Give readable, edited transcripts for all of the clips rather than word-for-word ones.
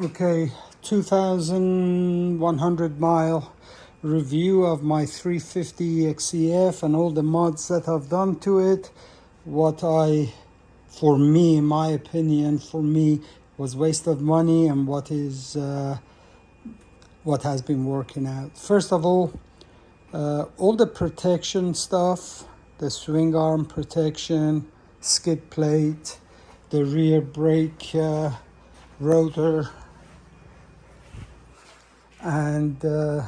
Okay, 2,100 mile review of my 350 excf and all the mods that I've done to it. For me, in my opinion, was waste of money, and what has been working out. First of all the protection stuff, the swing arm protection, skid plate, the rear brake rotor, and the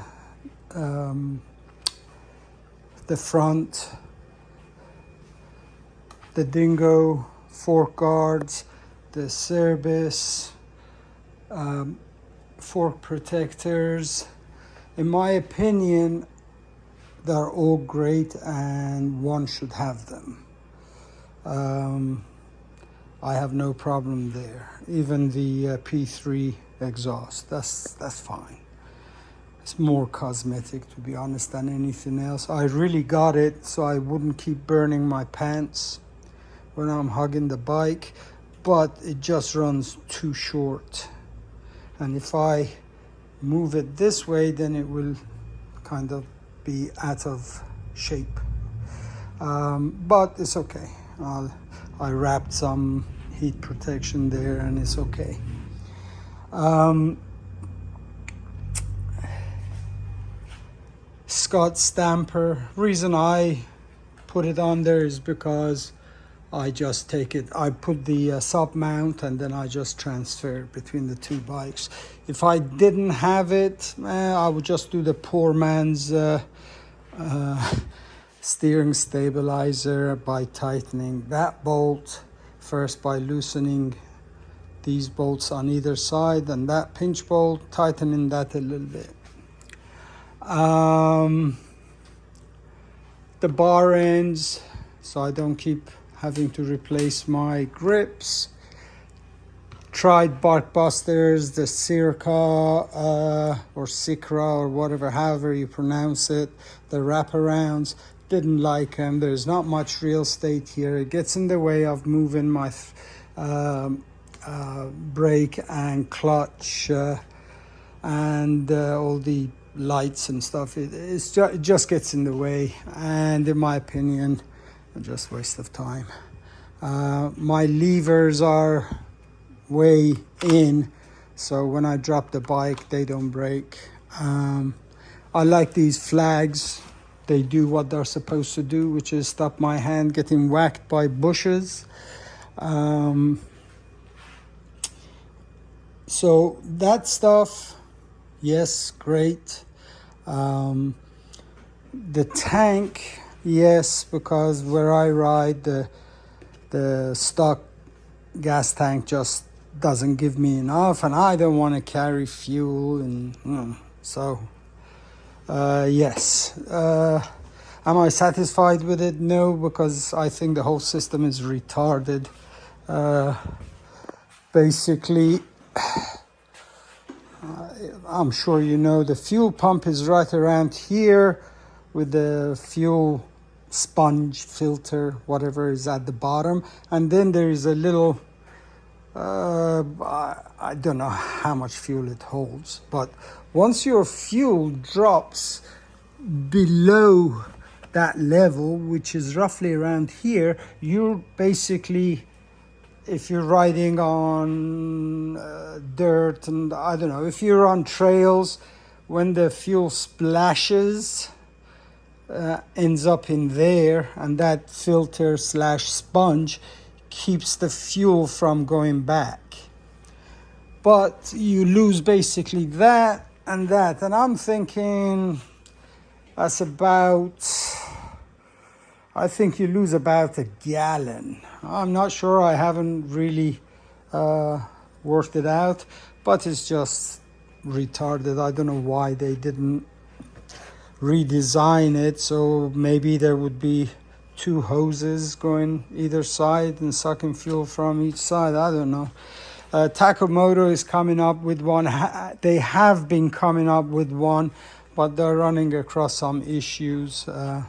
front, the dingo fork guards, the Cerbis fork protectors. In my opinion, they're all great and one should have them. I have no problem there. Even the P3 exhaust, that's fine. It's more cosmetic, to be honest, than anything else. I really got it so I wouldn't keep burning my pants when I'm hugging the bike, but it just runs too short. And if I move it this way, then it will kind of be out of shape. But it's okay. I wrapped some heat protection there and it's okay. Scott Stamper. Reason I put it on there is because I just take it, I put the sub mount and then I just transfer it between the two bikes. If I didn't have it, I would just do the poor man's steering stabilizer by tightening that bolt first, by loosening these bolts on either side, and that pinch bolt, tightening that a little bit. The bar ends, so I don't keep having to replace my grips. Tried bark busters, the Circa or Cicra or whatever, however you pronounce it, the wraparounds. Didn't like them. There's not much real estate here. It gets in the way of moving my brake and clutch and all the lights and stuff. It just gets in the way, and in my opinion, just waste of time. My levers are way in, so when I drop the bike, they don't break. I like these flags. They do what they're supposed to do, which is stop my hand getting whacked by bushes. So that stuff, yes, great. The tank, yes, because where I ride, the stock gas tank just doesn't give me enough, and I don't want to carry fuel, and so yes. Am I satisfied with it? No, because I think the whole system is retarded. Basically, I'm sure you know, the fuel pump is right around here with the fuel sponge filter, whatever is at the bottom, and then there is a little I don't know how much fuel it holds, but once your fuel drops below that level, which is roughly around here, you're basically, if you're riding on dirt, and I don't know, if you're on trails, when the fuel splashes, ends up in there, and that filter / sponge keeps the fuel from going back. But you lose basically that, and I'm thinking that's about, I think you lose about a gallon. I'm not sure, I haven't really worked it out, but it's just retarded. I don't know why they didn't redesign it, so maybe there would be two hoses going either side and sucking fuel from each side. I don't know. Moto is coming up with one. They have been coming up with one, but they're running across some issues. But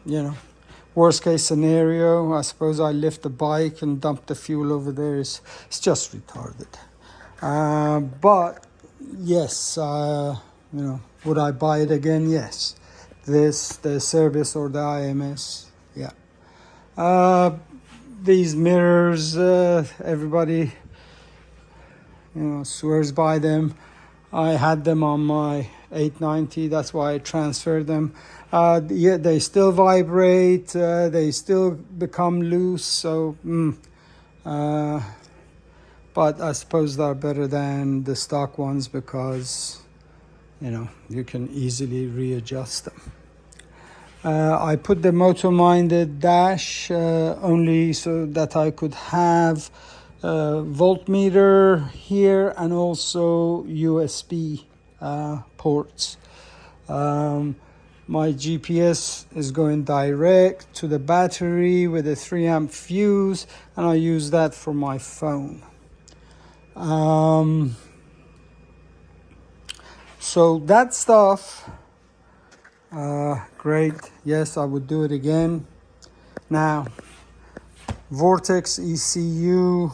you know, Worst case scenario, I suppose I lift the bike and dump the fuel over there. It's just retarded. But yes, you know, would I buy it again? Yes. The service or the IMS, yeah. These mirrors, everybody, you know, swears by them. I had them on my 890, that's why I transferred them. Yeah, they still vibrate, they still become loose, so but I suppose they're better than the stock ones because, you know, you can easily readjust them. I put the moto-minded dash only so that I could have voltmeter here and also USB ports. My GPS is going direct to the battery with a 3 amp fuse, and I use that for my phone. So that stuff, great. Yes, I would do it again. Now, Vortex ECU,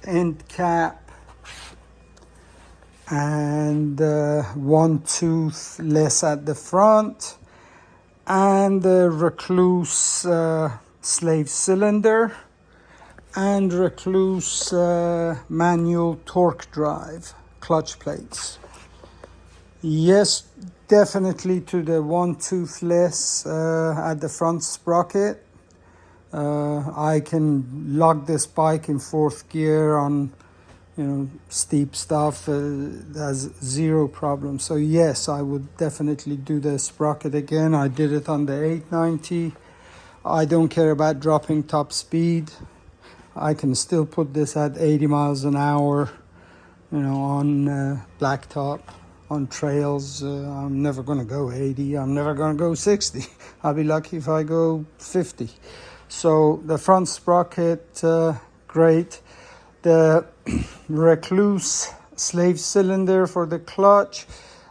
end cap, and one tooth less at the front, and the Recluse slave cylinder, and Recluse manual torque drive clutch plates. Yes, definitely to the one tooth less at the front sprocket. I can lug this bike in 4th gear on, you know, steep stuff. There's zero problem. So yes, I would definitely do the sprocket again. I did it on the 890. I don't care about dropping top speed. I can still put this at 80 miles an hour, you know, on blacktop, on trails. I'm never going to go 80. I'm never going to go 60. I'll be lucky if I go 50. So the front sprocket, great. The Recluse slave cylinder for the clutch,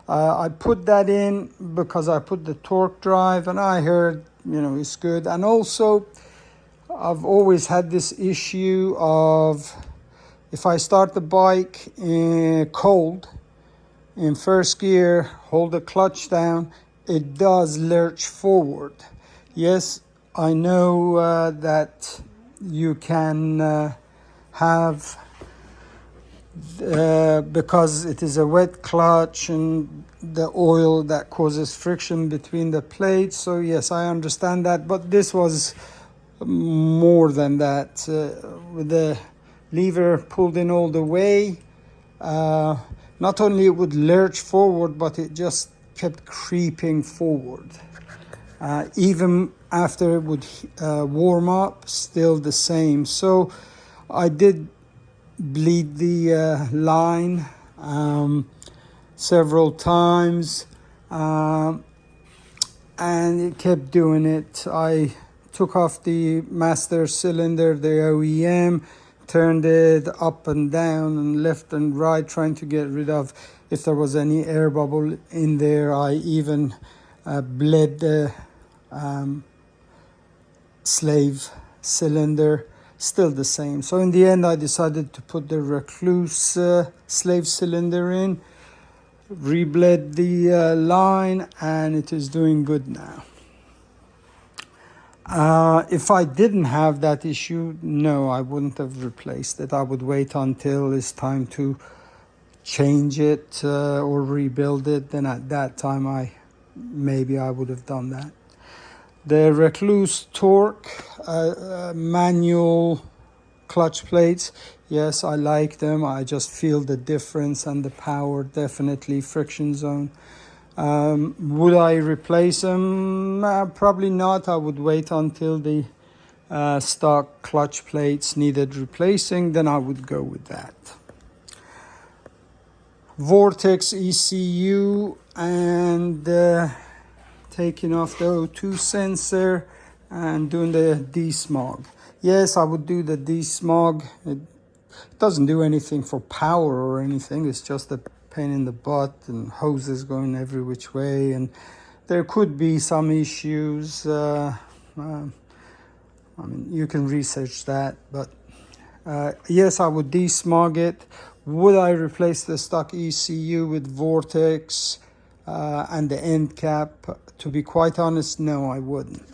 I put that in because I put the torque drive and I heard, you know, it's good. And also, I've always had this issue of if I start the bike cold, in 1st gear, hold the clutch down, it does lurch forward. Yes, I know that you can have, because it is a wet clutch and the oil that causes friction between the plates. So yes, I understand that, but this was more than that. With the lever pulled in all the way, not only it would lurch forward, but it just kept creeping forward. Even after it would warm up, still the same. So I did bleed the line several times, and it kept doing it. I took off the master cylinder, the OEM, turned it up and down and left and right, trying to get rid of if there was any air bubble in there. I even bled the slave cylinder, still the same. So in the end, I decided to put the Recluse slave cylinder in, rebled the line, and it is doing good now. If I didn't have that issue, no, I wouldn't have replaced it. I would wait until it's time to change it or rebuild it. Then at that time, maybe I would have done that. The Recluse torque manual clutch plates, yes, I like them. I just feel the difference and the power, definitely friction zone. Would I replace them? Probably not. I would wait until the stock clutch plates needed replacing, then I would go with that. Vortex ECU and taking off the O2 sensor and doing the desmog. Yes, I would do the desmog. It doesn't do anything for power or anything. It's just a pain in the butt and hoses going every which way, and there could be some issues. I mean, you can research that, but yes, I would desmog it. Would I replace the stock ECU with Vortex and the end cap? To be quite honest, no, I wouldn't.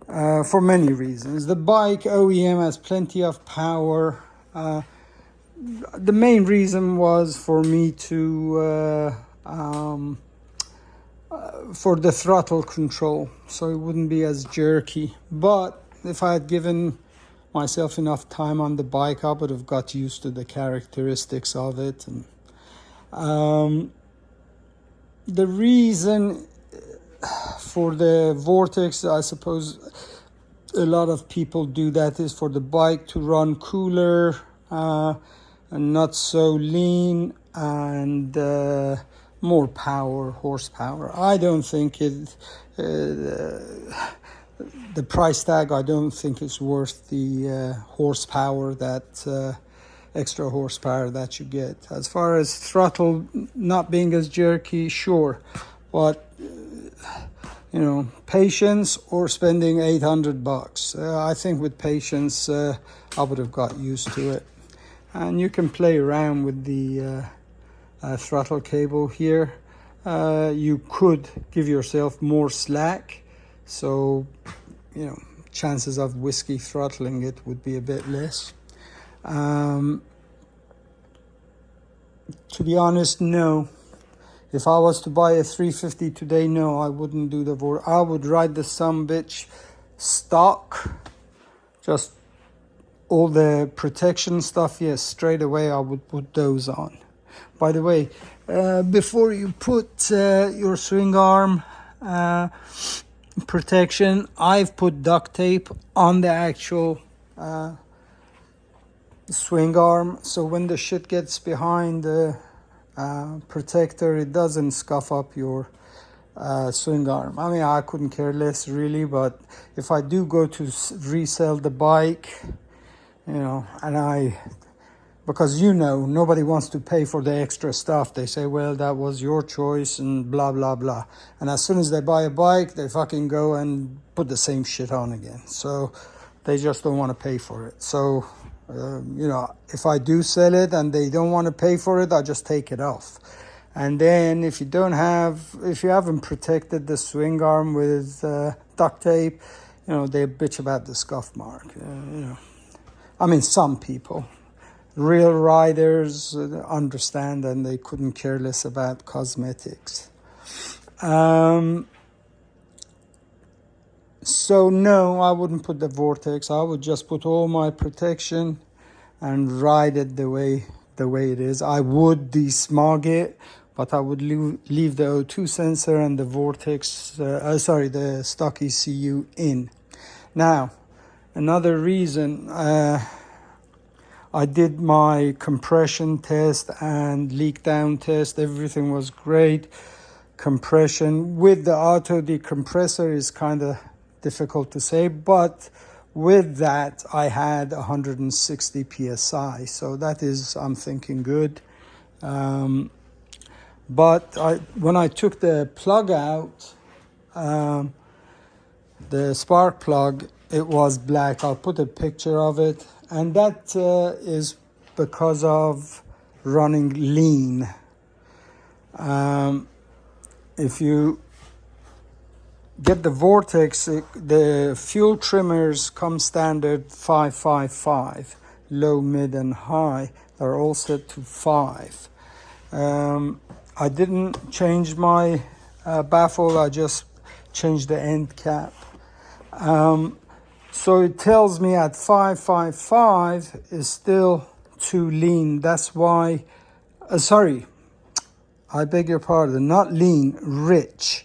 For many reasons. The bike OEM has plenty of power. The main reason was for me to for the throttle control, so it wouldn't be as jerky. But if I had given myself enough time on the bike, I would have got used to the characteristics of it. And the reason for the Vortex, I suppose a lot of people do that, is for the bike to run cooler and not so lean, and more power, horsepower. I don't think it the price tag, I don't think it's worth the horsepower, that extra horsepower that you get. As far as throttle not being as jerky, sure, but you know, patience or spending $800. I think with patience, I would have got used to it. And you can play around with the throttle cable here. You could give yourself more slack, so you know, chances of whiskey throttling it would be a bit less. To be honest, no. If I was to buy a 350 today, no, I wouldn't do the Vortex. I would ride the sumbitch stock, just all the protection stuff, yes, straight away I would put those on. By the way, before you put your swing arm protection, I've put duct tape on the actual swing arm, so when the shit gets behind the protector, it doesn't scuff up your swing arm. I mean, I couldn't care less really, but if I do go to resell the bike, you know, and because you know, nobody wants to pay for the extra stuff. They say, well, that was your choice and blah, blah, blah. And as soon as they buy a bike, they fucking go and put the same shit on again. So they just don't want to pay for it. So, you know, if I do sell it and they don't want to pay for it, I just take it off. And then if you haven't protected the swing arm with duct tape, you know, they bitch about the scuff mark. You know, I mean, some people. Real riders understand, and they couldn't care less about cosmetics. So no, I wouldn't put the Vortex. I would just put all my protection and ride it the way it is. I would desmog it, but I would leave the O2 sensor and the Vortex, the stock ECU in. Now, another reason, I did my compression test and leak down test. Everything was great. Compression with the auto decompressor is kind of difficult to say, but with that I had 160 psi, so that is, I'm thinking, good. But when I took the plug out, the spark plug, it was black. I'll put a picture of it, and that is because of running lean. If you get the Vortex, the fuel trimmers come standard 555, low, mid, and high. They're all set to 5. I didn't change my baffle, I just changed the end cap. So it tells me at 555 is still too lean. That's why, I beg your pardon, not lean, rich.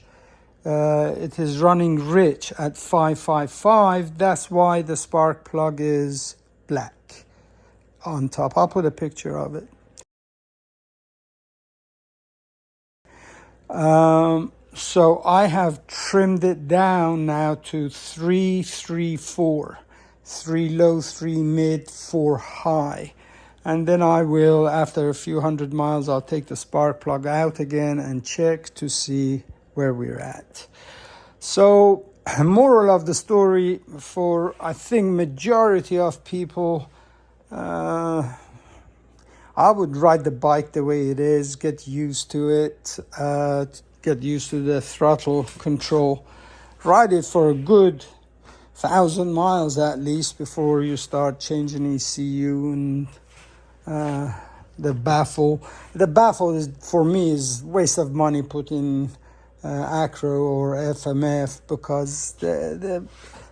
It is running rich at 555. That's why the spark plug is black on top. I'll put a picture of it. So I have trimmed it down now to 334, 3 low, 3 mid, 4 high. And then I will, after a few hundred miles, I'll take the spark plug out again and check to see where we're at. So moral of the story for, I think, majority of people, I would ride the bike the way it is, get used to it, get used to the throttle control, ride it for a good 1,000 miles at least before you start changing ECU and the baffle. The baffle is, for me, is waste of money putting acro or FMF, because the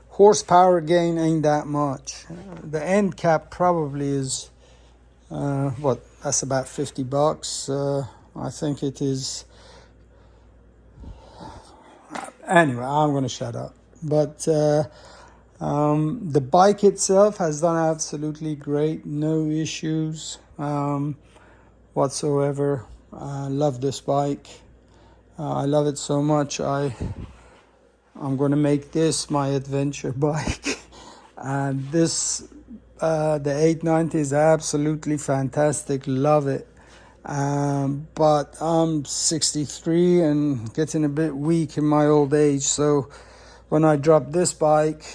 horsepower gain ain't that much. The end cap probably is that's about $50. I think it is. Anyway, I'm going to shut up. But the bike itself has done absolutely great, no issues whatsoever. I love this bike. I love it so much. I'm going to make this my adventure bike. And this, the 890 is absolutely fantastic. Love it. But I'm 63 and getting a bit weak in my old age. So when I dropped this bike,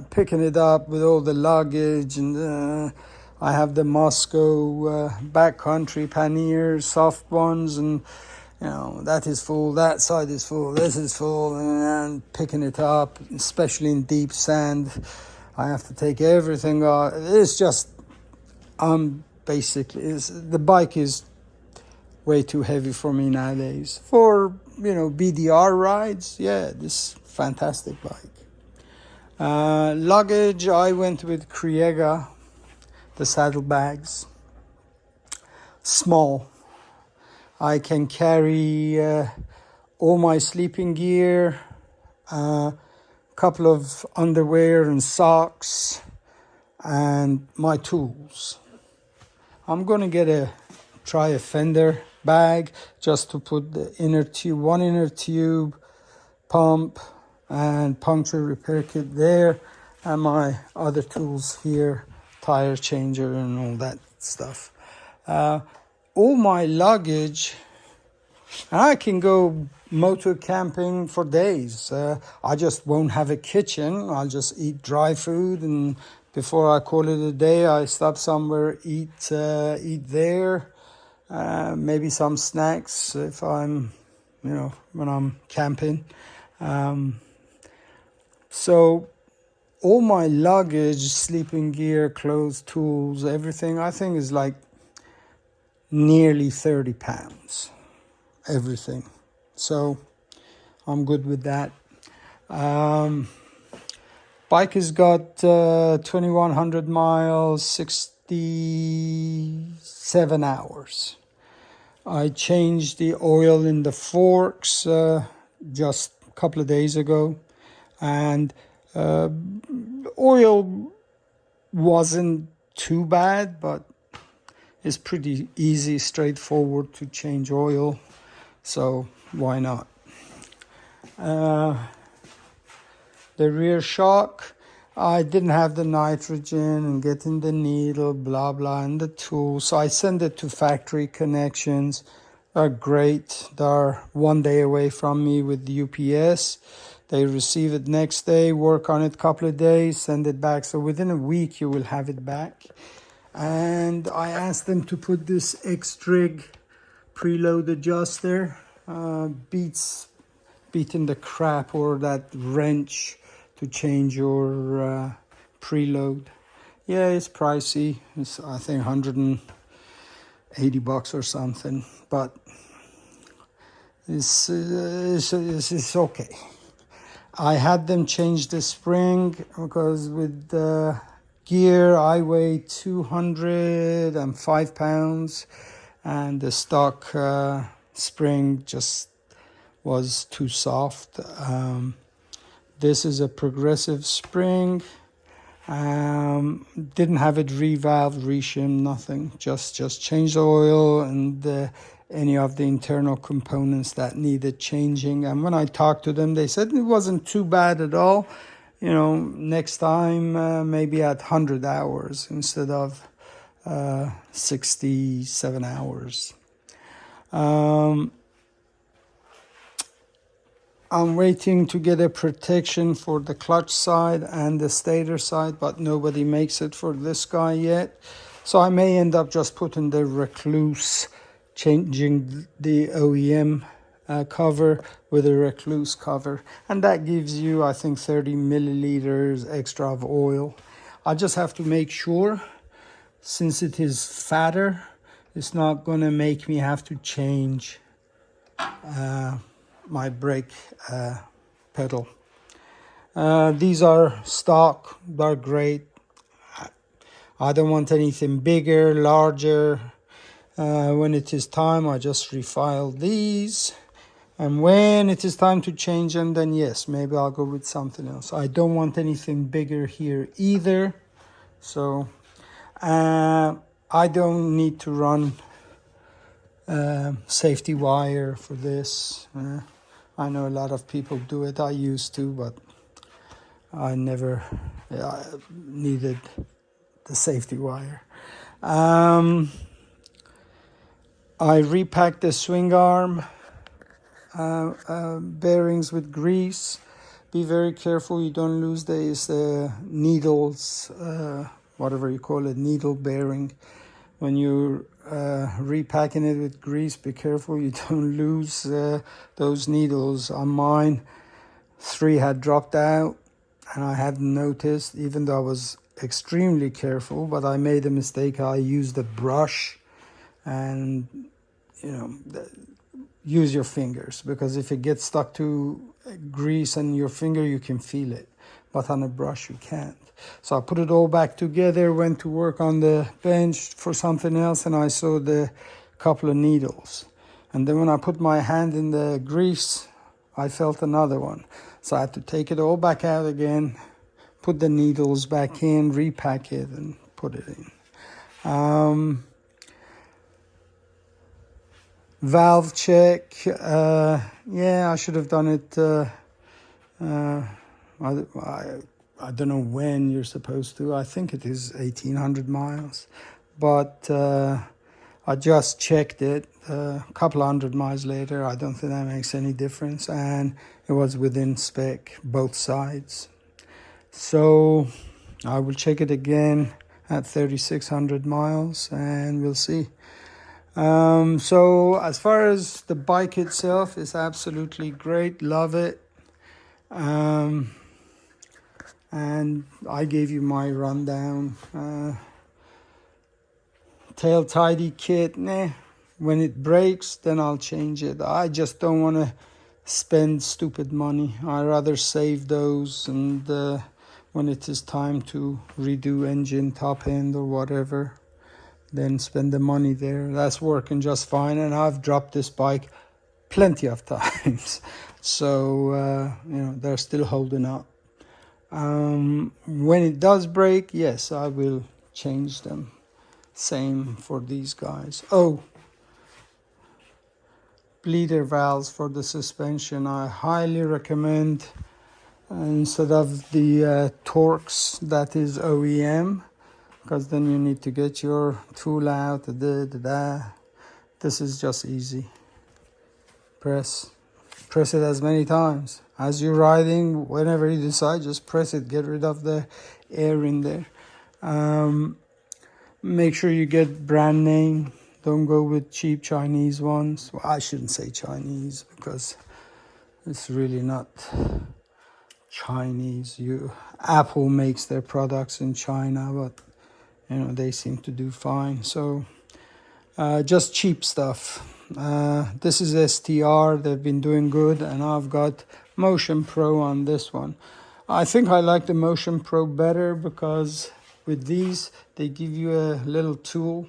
picking it up with all the luggage, and I have the Moscow backcountry panniers, soft ones, and that is full, that side is full, this is full, and picking it up, especially in deep sand, I have to take everything off. It's just, basically, the bike is way too heavy for me nowadays. For, BDR rides, yeah, this fantastic bike. Luggage, I went with Kriega, the saddlebags. Small. I can carry all my sleeping gear, couple of underwear and socks, and my tools. I'm going to try a fender bag just to put the one inner tube, pump, and puncture repair kit there, and my other tools here, tire changer and all that stuff. All my luggage, and I can go moto camping for days. I just won't have a kitchen. I'll just eat dry food, and before I call it a day, I stop somewhere, eat there. Maybe some snacks if I'm, when I'm camping. So all my luggage, sleeping gear, clothes, tools, everything, I think is like nearly 30 pounds, everything. So I'm good with that. Bike has got 2,100 miles, 67 hours. I changed the oil in the forks just a couple of days ago, and oil wasn't too bad, but it's pretty easy, straightforward to change oil, so why not? The rear shock, I didn't have the nitrogen and getting the needle, blah, blah, and the tools. So I sent it to Factory Connections. They're great. They're 1 day away from me with the UPS. They receive it next day, work on it a couple of days, send it back. So within a week, you will have it back. And I asked them to put this X-Trig preload adjuster. Beating the crap or that wrench to change your preload. Yeah, it's pricey. It's, I think, $180 or something, but it's okay. I had them change the spring because with the gear I weigh 205 pounds, and the stock spring just was too soft. This is a progressive spring. Didn't have it revalved, reshim, nothing. Just changed the oil and any of the internal components that needed changing. And when I talked to them, they said it wasn't too bad at all. Next time maybe at 100 hours instead of 67 hours. I'm waiting to get a protection for the clutch side and the stator side, but nobody makes it for this guy yet. So I may end up just putting the Recluse, changing the OEM cover with a Recluse cover. And that gives you, I think, 30 milliliters extra of oil. I just have to make sure, since it is fatter, it's not going to make me have to change my brake pedal. These are stock, they're great. I don't want anything bigger, larger. When it is time, I just refile these. And when it is time to change them, then yes, maybe I'll go with something else. I don't want anything bigger here either. So I don't need to run safety wire for this. I know a lot of people do it. I used to, but I never needed the safety wire. I repacked the swing arm bearings with grease. Be very careful you don't lose these needles, whatever you call it, needle bearing. When you're repacking it with grease, be careful you don't lose those needles. On mine, 3 had dropped out and I hadn't noticed, even though I was extremely careful, but I made a mistake. I used a brush, and use your fingers, because if it gets stuck to grease on your finger, you can feel it, but on a brush you can't. So I put it all back together, went to work on the bench for something else, and I saw the couple of needles. And then when I put my hand in the grease, I felt another one. So I had to take it all back out again, put the needles back in, repack it, and put it in. Valve check. Yeah, I should have done it. I don't know when you're supposed to. I think it is 1,800 miles. But I just checked it a couple of 100 miles later. I don't think that makes any difference. And it was within spec, both sides. So I will check it again at 3,600 miles and we'll see. So as far as the bike itself, is absolutely great. Love it. And I gave you my rundown. Tail tidy kit, nah. When it breaks, then I'll change it. I just don't want to spend stupid money. I rather save those, and when it is time to redo engine, top end, or whatever, then spend the money there. That's working just fine, and I've dropped this bike plenty of times. So they're still holding up. When it does break, yes, I will change them. Same for these guys. Oh, bleeder valves for the suspension. I highly recommend, instead of the Torx that is OEM, because then you need to get your tool out. This is just easy. Press it as many times as you're riding. Whenever you decide, just press it, get rid of the air in there. Make sure you get brand name. Don't go with cheap Chinese ones. Well, I shouldn't say Chinese, because it's really not Chinese. Apple makes their products in China, but they seem to do fine. So just cheap stuff. This is STR. They've been doing good, and I've got Motion Pro on this one. I think I like the Motion Pro better, because with these they give you a little tool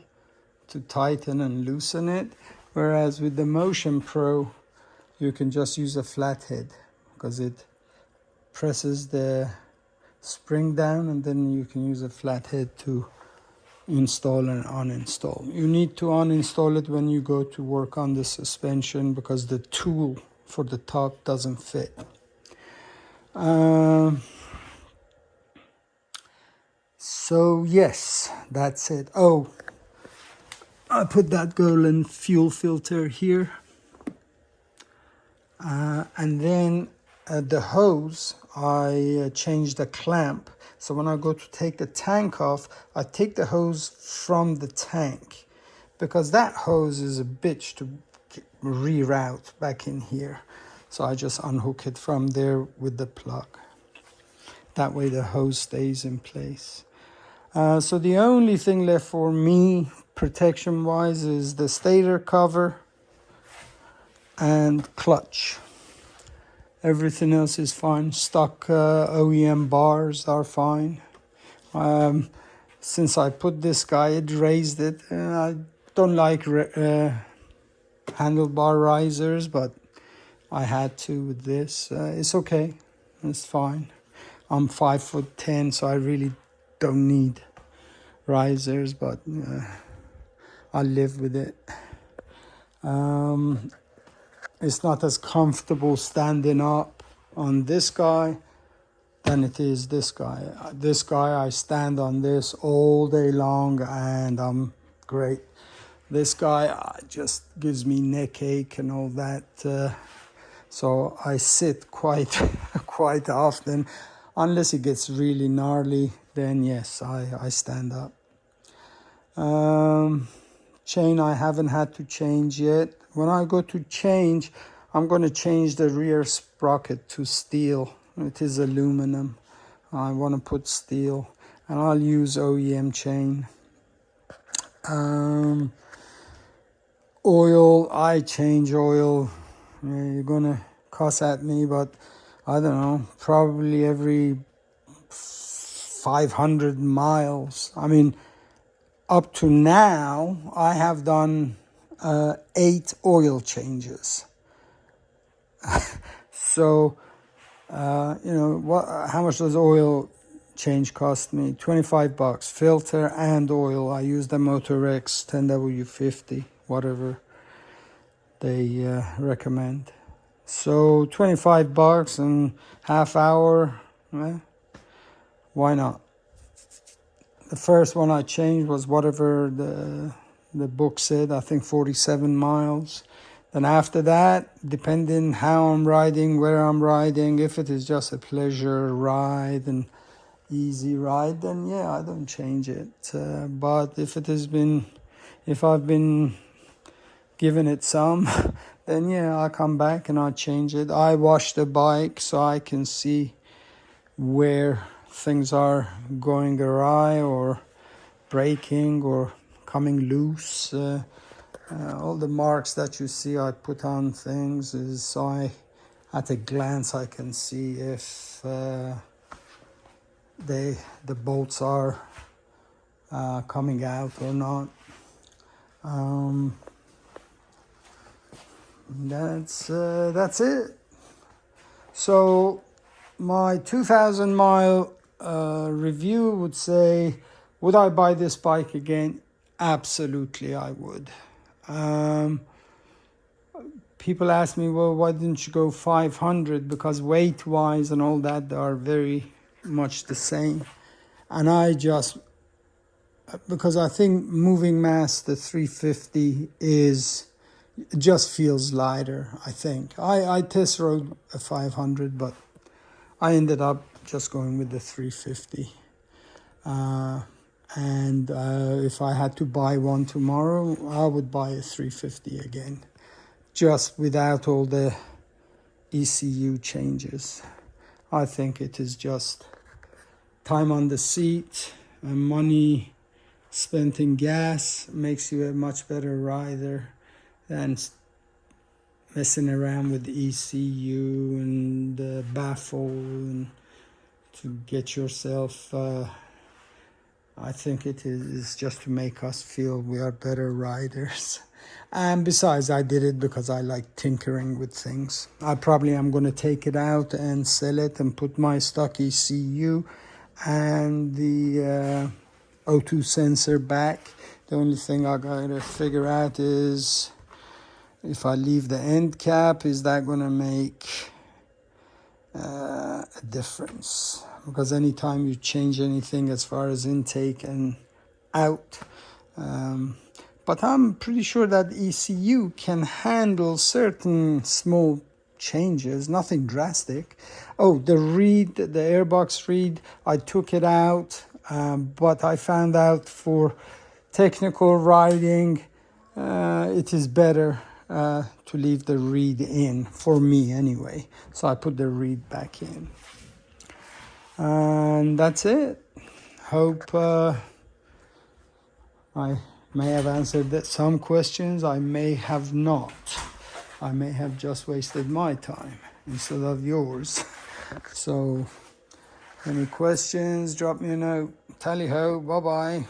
to tighten and loosen it, whereas with the Motion Pro you can just use a flathead, because it presses the spring down, and then you can use a flathead to install and uninstall. You need to uninstall it when you go to work on the suspension, because the tool for the top doesn't fit. So yes, that's it. Oh, I put that golden fuel filter here. And then the hose, I changed the clamp. So when I go to take the tank off, I take the hose from the tank, because that hose is a bitch to reroute back in here. So I just unhook it from there with the plug. That way the hose stays in place. So the only thing left for me protection wise is the stator cover and clutch. Everything else is fine. Stock OEM bars are fine. Since I put this guy, it raised it. I don't like handlebar risers, but I had to with this. It's okay. It's fine. I'm 5'10", so I really don't need risers, but I live with it. It's not as comfortable standing up on this guy than it is this guy. This guy, I stand on this all day long and I'm great. This guy just gives me neck ache and all that. So I sit quite quite often. Unless it gets really gnarly, then yes, I stand up. Chain I haven't had to change yet. When I go to change, I'm going to change the rear sprocket to steel. It is aluminum. I want to put steel, and I'll use OEM chain. Oil, I change oil. You're going to cuss at me, but I don't know, probably every 500 miles. I mean, up to now, I have done 8 oil changes. So, how much does oil change cost me? $25. Filter and oil. I use the Moto 10W50, whatever they recommend. So $25 and half hour, why not? The first one I changed was whatever the book said, I think 47 miles. Then after that, depending how I'm riding, where I'm riding, if it is just a pleasure ride and easy ride, then yeah, I don't change it. But if I've been giving it some, then yeah, I come back and I change it. I wash the bike so I can see where things are going awry or breaking or coming loose. All the marks that you see I put on things is so at a glance I can see if the bolts are coming out or not. That's it. So my 2,000 mile review would say, would I buy this bike again? Absolutely, I would. People ask me, well, why didn't you go 500? Because weight-wise and all that, they are very much the same. And because I think moving mass, the 350 just feels lighter, I think. I test rode a 500, but I ended up just going with the 350. And if I had to buy one tomorrow, I would buy a 350 again, just without all the ECU changes. I think it is just time on the seat and money spent in gas makes you a much better rider than messing around with the ECU and the baffle and to get yourself. I think it is just to make us feel we are better riders. And besides, I did it because I like tinkering with things. I probably am going to take it out and sell it and put my stock ECU and the O2 sensor back. The only thing I got to figure out is if I leave the end cap, is that going to make a difference? Because anytime you change anything as far as intake and out, but I'm pretty sure that ECU can handle certain small changes, nothing drastic. Oh, the reed, the airbox reed, I took it out, but I found out for technical riding, it is better to leave the reed in, for me anyway. So I put the reed back in. And that's it. Hope I may have answered some questions. I may have not. I may have just wasted my time instead of yours. So, any questions, drop me a note. Tally ho, bye-bye.